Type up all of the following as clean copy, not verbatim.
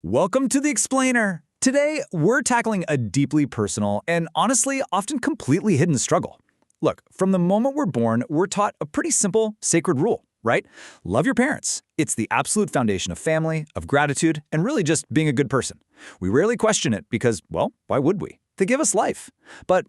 Welcome to the Explainer. Today, we're tackling a deeply personal and honestly often completely hidden struggle. Look, from the moment we're born, we're taught a pretty simple, sacred rule, right? Love your parents. It's the absolute foundation of family, of gratitude, and really just being a good person. We rarely question it because, well, why would we? They give us life. But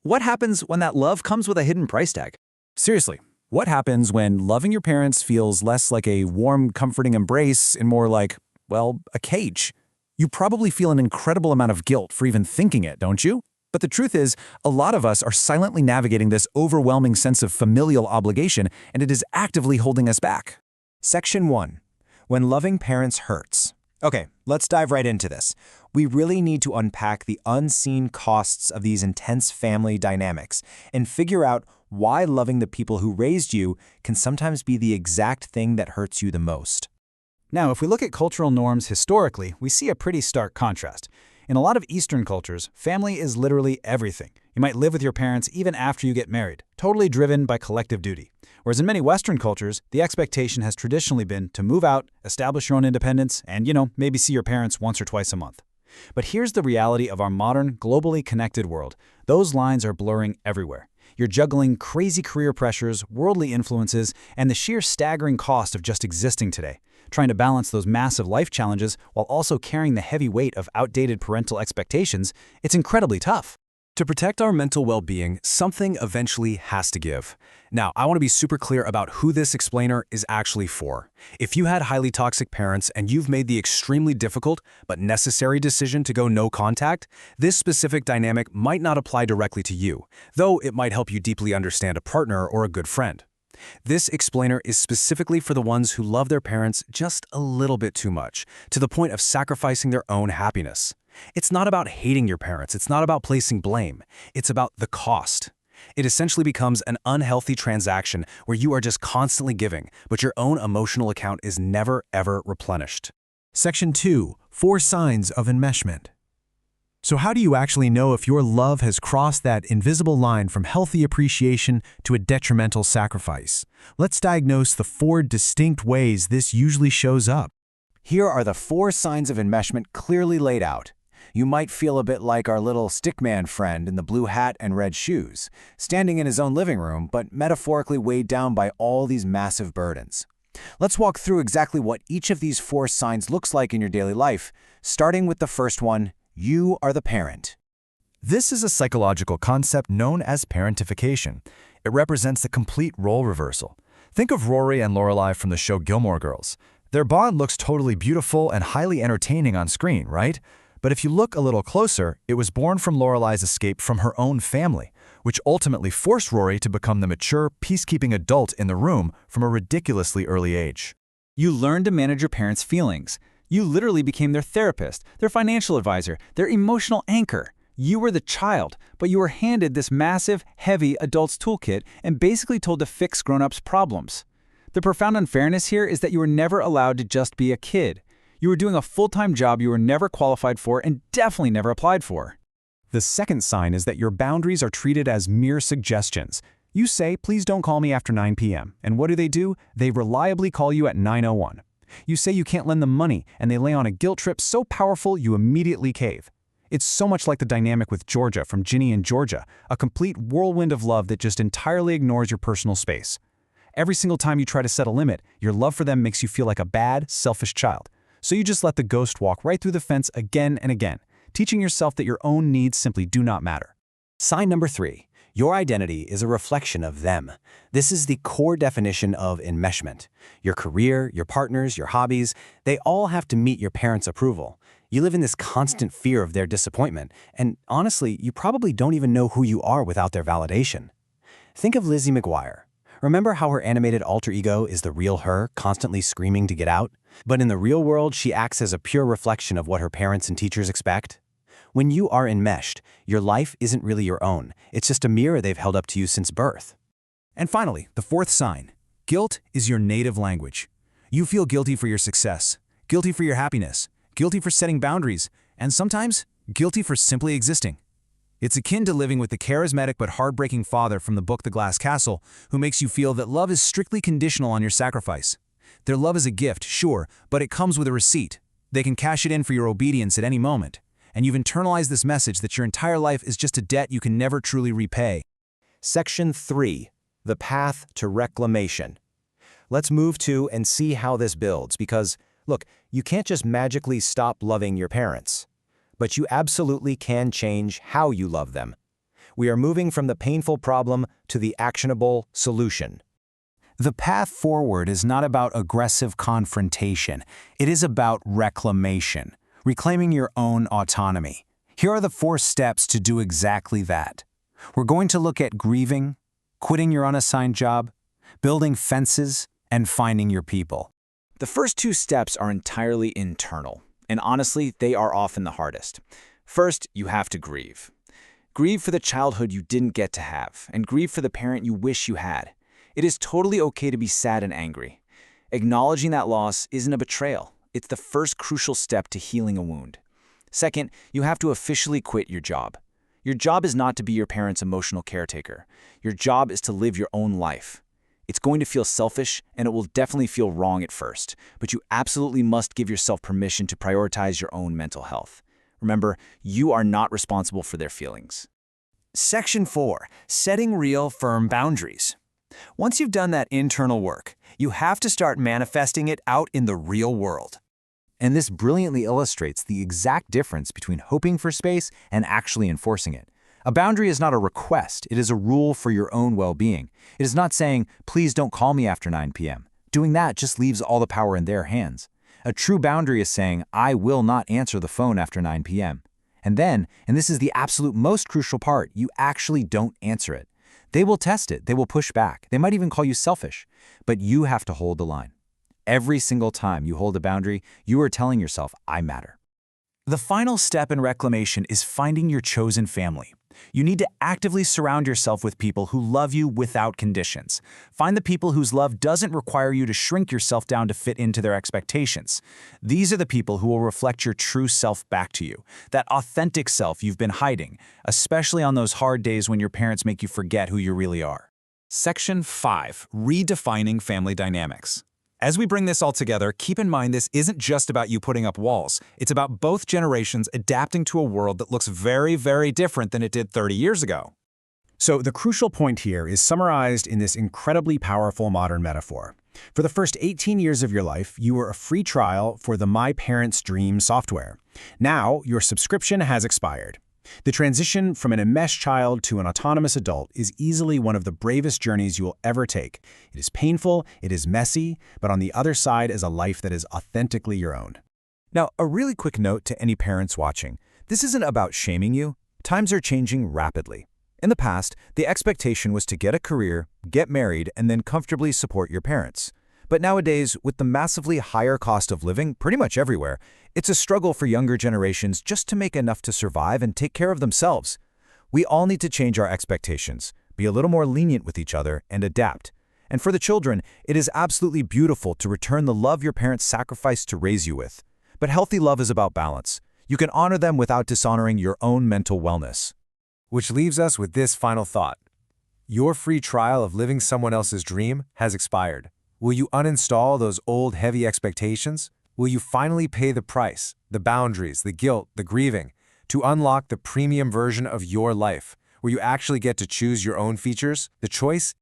what happens when that love comes with a hidden price tag? Seriously, what happens when loving your parents feels less like a warm, comforting embrace and more like, well, a cage? You probably feel an incredible amount of guilt for even thinking it, don't you? But the truth is, a lot of us are silently navigating this overwhelming sense of familial obligation, and it is actively holding us back. Section 1. When loving parents hurts. Okay, let's dive right into this. We really need to unpack the unseen costs of these intense family dynamics and figure out why loving the people who raised you can sometimes be the exact thing that hurts you the most. Now, if we look at cultural norms historically, we see a pretty stark contrast. In a lot of Eastern cultures, family is literally everything. You might live with your parents even after you get married, totally driven by collective duty. Whereas in many Western cultures, the expectation has traditionally been to move out, establish your own independence, and, maybe see your parents once or twice a month. But here's the reality of our modern, globally connected world. Those lines are blurring everywhere. You're juggling crazy career pressures, worldly influences, and the sheer staggering cost of just existing today. Trying to balance those massive life challenges while also carrying the heavy weight of outdated parental expectations, it's incredibly tough. To protect our mental well-being, something eventually has to give. Now, I want to be super clear about who this explainer is actually for. If you had highly toxic parents and you've made the extremely difficult but necessary decision to go no contact, this specific dynamic might not apply directly to you, though it might help you deeply understand a partner or a good friend. This explainer is specifically for the ones who love their parents just a little bit too much, to the point of sacrificing their own happiness. It's not about hating your parents, it's not about placing blame, it's about the cost. It essentially becomes an unhealthy transaction where you are just constantly giving, but your own emotional account is never ever replenished. Section 2. 4 Signs of Enmeshment. So how do you actually know if your love has crossed that invisible line from healthy appreciation to a detrimental sacrifice? Let's diagnose the 4 distinct ways this usually shows up. Here are the 4 signs of enmeshment clearly laid out. You might feel a bit like our little stickman friend in the blue hat and red shoes, standing in his own living room, but metaphorically weighed down by all these massive burdens. Let's walk through exactly what each of these 4 signs looks like in your daily life, starting with the first one. You are the parent. This is a psychological concept known as parentification. It represents the complete role reversal. Think of Rory and Lorelai from the show Gilmore Girls. Their bond looks totally beautiful and highly entertaining on screen, right? But if you look a little closer, it was born from Lorelai's escape from her own family, which ultimately forced Rory to become the mature, peacekeeping adult in the room from a ridiculously early age. You learn to manage your parents' feelings. You literally became their therapist, their financial advisor, their emotional anchor. You were the child, but you were handed this massive, heavy adult's toolkit and basically told to fix grown-ups' problems. The profound unfairness here is that you were never allowed to just be a kid. You were doing a full-time job you were never qualified for and definitely never applied for. The second sign is that your boundaries are treated as mere suggestions. You say, please don't call me after 9 p.m. And what do? They reliably call you at 9:01. You say you can't lend them money, and they lay on a guilt trip so powerful you immediately cave. It's so much like the dynamic with Georgia from Ginny and Georgia, a complete whirlwind of love that just entirely ignores your personal space. Every single time you try to set a limit, your love for them makes you feel like a bad, selfish child. So you just let the ghost walk right through the fence again and again, teaching yourself that your own needs simply do not matter. Sign number 3. Your identity is a reflection of them. This is the core definition of enmeshment. Your career, your partners, your hobbies, they all have to meet your parents' approval. You live in this constant fear of their disappointment, and honestly, you probably don't even know who you are without their validation. Think of Lizzie McGuire. Remember how her animated alter ego is the real her, constantly screaming to get out? But in the real world, she acts as a pure reflection of what her parents and teachers expect. When you are enmeshed, your life isn't really your own. It's just a mirror they've held up to you since birth. And finally, the 4th sign. Guilt is your native language. You feel guilty for your success, guilty for your happiness, guilty for setting boundaries, and sometimes guilty for simply existing. It's akin to living with the charismatic but heartbreaking father from the book The Glass Castle, who makes you feel that love is strictly conditional on your sacrifice. Their love is a gift, sure, but it comes with a receipt. They can cash it in for your obedience at any moment, and you've internalized this message that your entire life is just a debt you can never truly repay. Section 3. The path to reclamation. Let's move to and see how this builds because, look, you can't just magically stop loving your parents, but you absolutely can change how you love them. We are moving from the painful problem to the actionable solution. The path forward is not about aggressive confrontation. It is about reclamation, reclaiming your own autonomy. Here are the 4 steps to do exactly that. We're going to look at grieving, quitting your unassigned job, building fences, and finding your people. The first 2 steps are entirely internal, and honestly, they are often the hardest. First, you have to grieve. Grieve for the childhood you didn't get to have, and grieve for the parent you wish you had. It is totally okay to be sad and angry. Acknowledging that loss isn't a betrayal. It's the first crucial step to healing a wound. Second, you have to officially quit your job. Your job is not to be your parent's emotional caretaker. Your job is to live your own life. It's going to feel selfish, and it will definitely feel wrong at first, but you absolutely must give yourself permission to prioritize your own mental health. Remember, you are not responsible for their feelings. Section 4. Setting real, firm boundaries. Once you've done that internal work, you have to start manifesting it out in the real world. And this brilliantly illustrates the exact difference between hoping for space and actually enforcing it. A boundary is not a request, it is a rule for your own well-being. It is not saying, please don't call me after 9 p.m. Doing that just leaves all the power in their hands. A true boundary is saying, I will not answer the phone after 9 p.m. And then, and this is the absolute most crucial part, you actually don't answer it. They will test it, they will push back, they might even call you selfish, but you have to hold the line. Every single time you hold a boundary, you are telling yourself, I matter. The final step in reclamation is finding your chosen family. You need to actively surround yourself with people who love you without conditions. Find the people whose love doesn't require you to shrink yourself down to fit into their expectations. These are the people who will reflect your true self back to you, that authentic self you've been hiding, especially on those hard days when your parents make you forget who you really are. Section 5. Redefining family dynamics. As we bring this all together, keep in mind this isn't just about you putting up walls. It's about both generations adapting to a world that looks very, very different than it did 30 years ago. So the crucial point here is summarized in this incredibly powerful modern metaphor. For the first 18 years of your life, you were a free trial for the My Parents' Dream software. Now, your subscription has expired. The transition from an enmeshed child to an autonomous adult is easily one of the bravest journeys you will ever take. It is painful, it is messy, but on the other side is a life that is authentically your own. Now, a really quick note to any parents watching. This isn't about shaming you. Times are changing rapidly. In the past, the expectation was to get a career, get married, and then comfortably support your parents. But nowadays, with the massively higher cost of living pretty much everywhere, it's a struggle for younger generations just to make enough to survive and take care of themselves. We all need to change our expectations, be a little more lenient with each other, and adapt. And for the children, it is absolutely beautiful to return the love your parents sacrificed to raise you with. But healthy love is about balance. You can honor them without dishonoring your own mental wellness. Which leaves us with this final thought. Your free trial of living someone else's dream has expired. Will you uninstall those old, heavy expectations? Will you finally pay the price, the boundaries, the guilt, the grieving, to unlock the premium version of your life, where you actually get to choose your own features? The choice